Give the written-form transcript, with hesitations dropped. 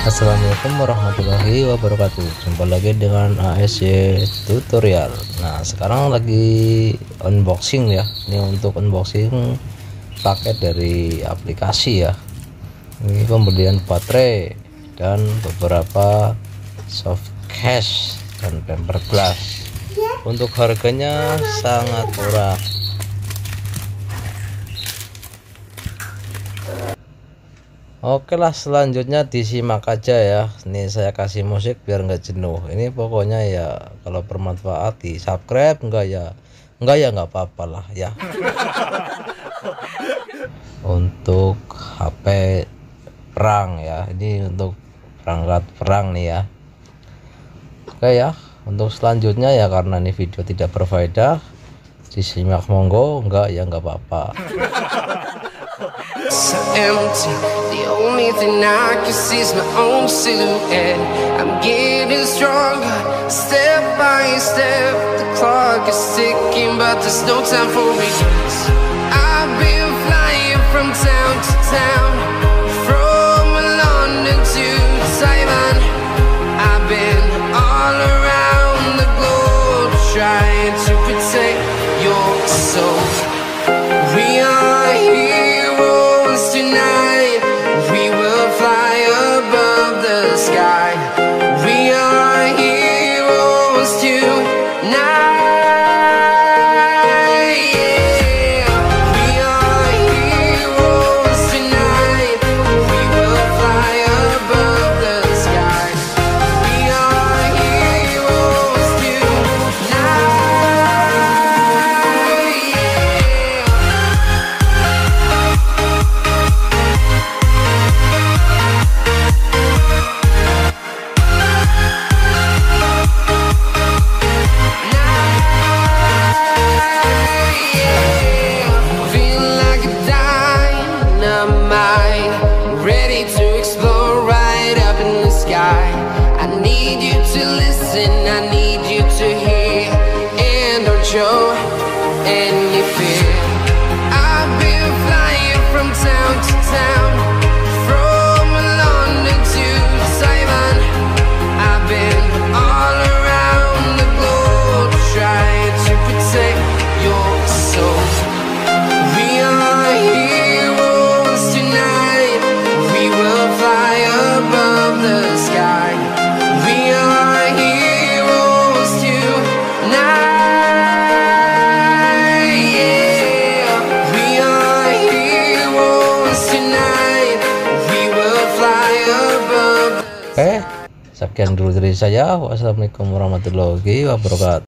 Assalamualaikum warahmatullahi wabarakatuh. Jumpa lagi dengan ASY tutorial. Nah, sekarang lagi unboxing ya. Ini untuk unboxing paket dari aplikasi ya. Ini pembelian baterai dan beberapa soft case dan bumper glass. Untuk harganya sangat murah. Oke lah, selanjutnya disimak aja ya. Ini saya kasih musik biar nggak jenuh. Ini pokoknya ya kalau bermanfaat di subscribe, enggak ya nggak apa-apa lah ya. Untuk HP perang ya, ini untuk perangkat perang nih ya. Oke ya, untuk selanjutnya ya karena ini video tidak berfaedah, disimak monggo, enggak ya nggak apa-apa. So empty, the only thing I can see is my own silhouette. I'm getting stronger, step by step. The clock is ticking, but there's no time for regrets. I've been flying from town to town, from London to Taiwan. I've been all around the globe, trying to protect your soul. We are heroes tonight. We will fly above the sky. We are heroes tonight. Yeah. We are heroes tonight. We will fly above the sky. We are heroes tonight. Show any fear. I've been flying from town to town, from London to Taiwan. I've been all around the globe, trying to protect your soul. We are heroes tonight. We will fly above the sky. We are heroes tonight. Oke, sekian dulu dari saya. Wassalamualaikum warahmatullahi wabarakatuh.